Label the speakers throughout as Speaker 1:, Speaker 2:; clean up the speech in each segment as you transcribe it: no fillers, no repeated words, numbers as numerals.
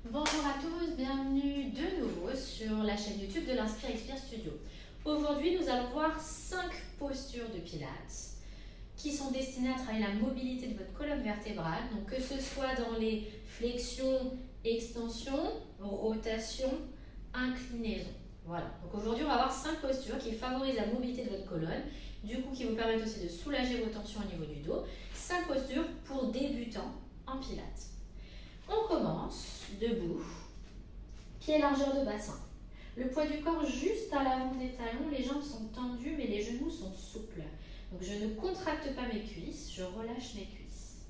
Speaker 1: Bonjour à tous, bienvenue de nouveau sur la chaîne YouTube de l'Inspire Expire Studio. Aujourd'hui, nous allons voir 5 postures de Pilates qui sont destinées à travailler la mobilité de votre colonne vertébrale, donc que ce soit dans les flexions, extensions, rotation, inclinaison. Voilà, donc aujourd'hui on va voir 5 postures qui favorisent la mobilité de votre colonne, du coup qui vous permettent aussi de soulager vos tensions au niveau du dos. 5 postures pour débutants en Pilates. On commence debout, pied largeur de bassin. Le poids du corps juste à l'avant des talons, les jambes sont tendues mais les genoux sont souples. Donc je ne contracte pas mes cuisses, je relâche mes cuisses.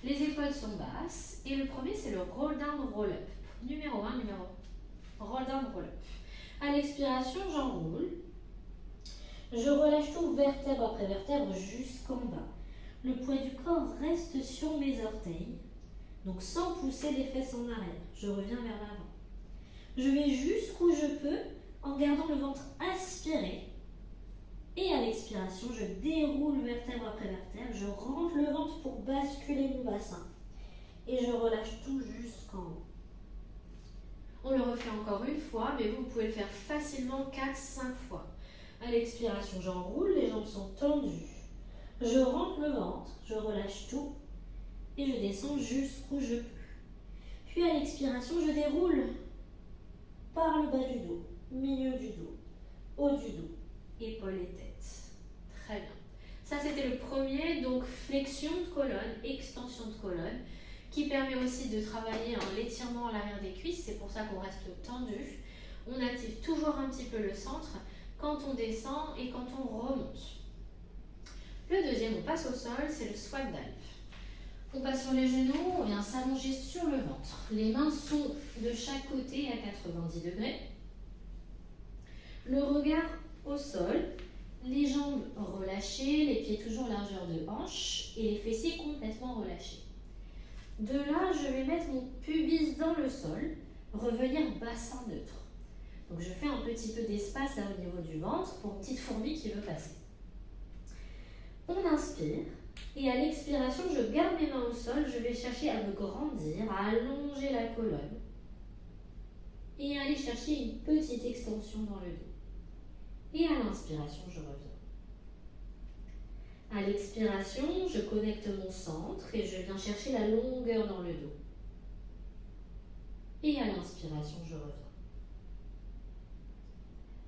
Speaker 1: Les épaules sont basses et le premier c'est le roll down roll up. Numéro 1, roll down roll up. À l'expiration, j'enroule. Je relâche tout vertèbre après vertèbre jusqu'en bas. Le poids du corps reste sur mes orteils. Donc sans pousser les fesses en arrière, je reviens vers l'avant. Je vais jusqu'où je peux en gardant le ventre aspiré. Et à l'expiration, je déroule vertèbre après vertèbre, je rentre le ventre pour basculer mon bassin. Et je relâche tout jusqu'en haut. On le refait encore une fois, mais vous pouvez le faire facilement 4-5 fois. À l'expiration, j'enroule, les jambes sont tendues. Je rentre le ventre, je relâche tout. Et je descends jusqu'où je peux. Puis à l'expiration, je déroule par le bas du dos, milieu du dos, haut du dos, épaules et tête. Très bien. Ça, c'était le premier, donc flexion de colonne, extension de colonne, qui permet aussi de travailler l'étirement à l'arrière des cuisses. C'est pour ça qu'on reste tendu. On active toujours un petit peu le centre quand on descend et quand on remonte. Le deuxième, on passe au sol, c'est le swan dive. On passe sur les genoux, on vient s'allonger sur le ventre. Les mains sont de chaque côté à 90 degrés. Le regard au sol, les jambes relâchées, les pieds toujours largeur de hanche et les fessiers complètement relâchés. De là, je vais mettre mon pubis dans le sol, revenir bassin neutre. Donc je fais un petit peu d'espace là au niveau du ventre pour une petite fourmi qui veut passer. On inspire. Et à l'expiration, je garde mes mains au sol, je vais chercher à me grandir, à allonger la colonne et à aller chercher une petite extension dans le dos. Et à l'inspiration, je reviens. À l'expiration, je connecte mon centre et je viens chercher la longueur dans le dos. Et à l'inspiration, je reviens.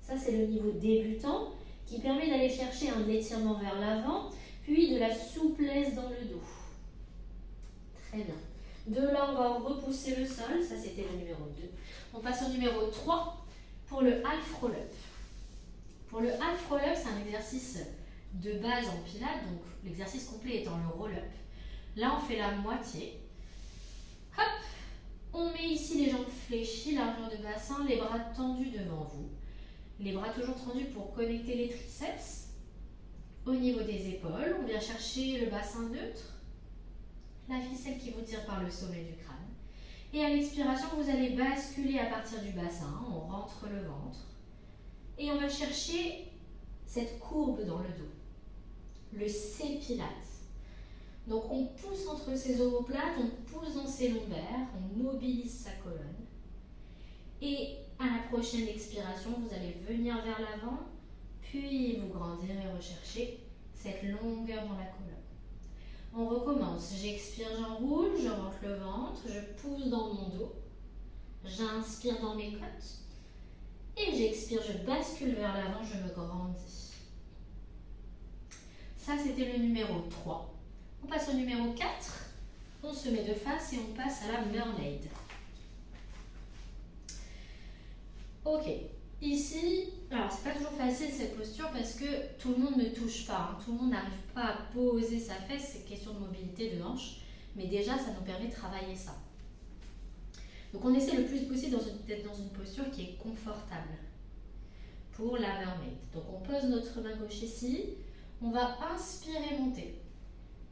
Speaker 1: Ça, c'est le niveau débutant qui permet d'aller chercher un étirement vers l'avant, puis de la souplesse dans le dos. Très bien. De là, on va repousser le sol. Ça, c'était le numéro 2. On passe au numéro 3 pour le half roll-up. Pour le half roll-up, c'est un exercice de base en pilates. Donc, l'exercice complet étant le roll-up. Là, on fait la moitié. Hop. On met ici les jambes fléchies, largeur de bassin, les bras tendus devant vous. Les bras toujours tendus pour connecter les triceps. Au niveau des épaules, on vient chercher le bassin neutre, la ficelle qui vous tire par le sommet du crâne. Et à l'expiration, vous allez basculer à partir du bassin, on rentre le ventre. Et on va chercher cette courbe dans le dos, le C-Pilates. Donc on pousse entre ses omoplates, on pousse dans ses lombaires, on mobilise sa colonne. Et à la prochaine expiration, vous allez venir vers l'avant, puis vous grandir et rechercher cette longueur dans la colonne. On recommence. J'expire, j'enroule, je rentre le ventre, je pousse dans mon dos, j'inspire dans mes côtes et j'expire, je bascule vers l'avant, je me grandis. Ça, c'était le numéro 3. On passe au numéro 4. On se met de face et on passe à la mermaid. Ok. Ici, alors c'est pas toujours facile cette posture parce que tout le monde ne touche pas, tout le monde n'arrive pas à poser sa fesse, c'est question de mobilité de hanche, mais déjà ça nous permet de travailler ça. Donc on essaie le plus possible d'être dans une posture qui est confortable pour la mermaid. Donc on pose notre main gauche ici, on va inspirer, monter,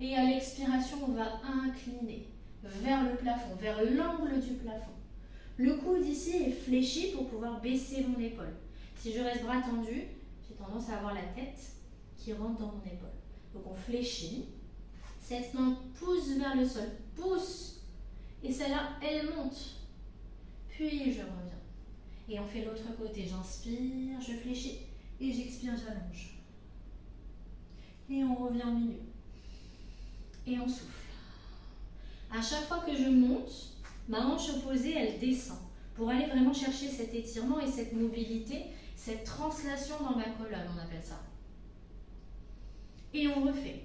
Speaker 1: et à l'expiration on va incliner vers le plafond, vers l'angle du plafond. Le coude ici est fléchi pour pouvoir baisser mon épaule. Si je reste bras tendu, j'ai tendance à avoir la tête qui rentre dans mon épaule. Donc on fléchit. Cette main pousse vers le sol, pousse. Et celle-là, elle monte. puis je reviens. Et on fait l'autre côté, j'inspire, je fléchis et j'expire, j'allonge. Et on revient au milieu. Et on souffle. À chaque fois que je monte, ma hanche opposée, elle descend pour aller vraiment chercher cet étirement et cette mobilité, cette translation dans ma colonne, on appelle ça. Et on refait.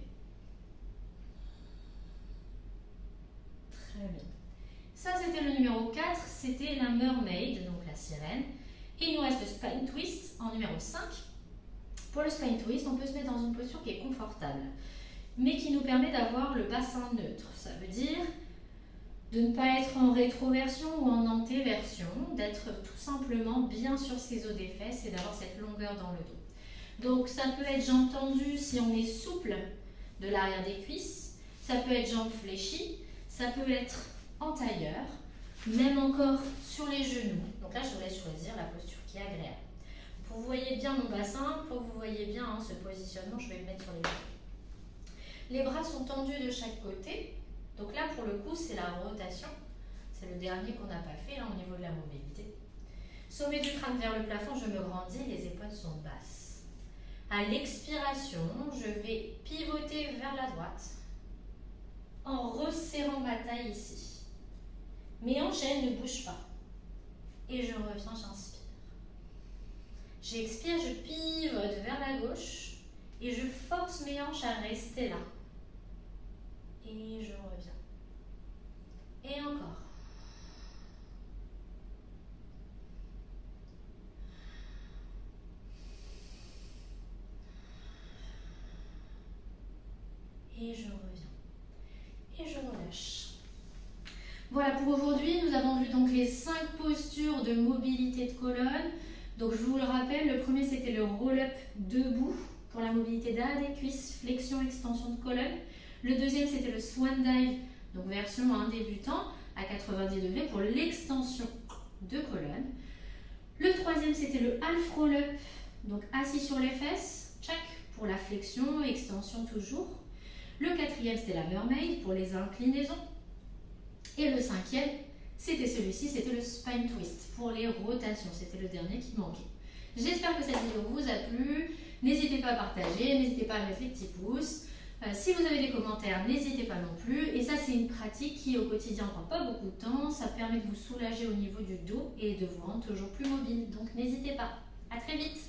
Speaker 1: Très bien. Ça, c'était le numéro 4, c'était la mermaid, donc la sirène. Et il nous reste le spine twist en numéro 5. Pour le spine twist, on peut se mettre dans une posture qui est confortable, mais qui nous permet d'avoir le bassin neutre. Ça veut dire de ne pas être en rétroversion ou en antéversion, d'être tout simplement bien sur ses os des fesses et d'avoir cette longueur dans le dos. Donc ça peut être jambes tendues si on est souple de l'arrière des cuisses, ça peut être jambes fléchies, ça peut être en tailleur, même encore sur les genoux. Donc là, je vous laisse choisir la posture qui est agréable. Pour que vous voyez bien mon bassin, pour que vous voyez bien ce positionnement, je vais le mettre sur les genoux. Les bras sont tendus de chaque côté. Donc là, pour le coup, c'est la rotation. C'est le dernier qu'on n'a pas fait là, au niveau de la mobilité. Sommet du crâne vers le plafond, je me grandis, les épaules sont basses. À l'expiration, je vais pivoter vers la droite en resserrant ma taille ici. Mes hanches, elles ne bougent pas. Et je reviens, j'inspire. J'expire, je pivote vers la gauche et je force mes hanches à rester là. Et je reviens. Et encore. Et je reviens. Et je relâche. Voilà pour aujourd'hui, nous avons vu donc les 5 postures de mobilité de colonne. Donc je vous le rappelle, le premier c'était le roll-up debout pour la mobilité derrière des cuisses, flexion, extension de colonne. Le deuxième c'était le swan dive, donc version débutant à 90 degrés pour l'extension de colonne. Le troisième c'était le half roll-up, donc assis sur les fesses, check pour la flexion, extension toujours. Le quatrième c'était la mermaid pour les inclinaisons. Et le cinquième, c'était celui-ci, c'était le spine twist pour les rotations. C'était le dernier qui manquait. J'espère que cette vidéo vous a plu. N'hésitez pas à partager, n'hésitez pas à mettre les petits pouces. Si vous avez des commentaires, n'hésitez pas non plus. Et ça, c'est une pratique qui, au quotidien, ne prend pas beaucoup de temps. Ça permet de vous soulager au niveau du dos et de vous rendre toujours plus mobile. Donc, n'hésitez pas. À très vite.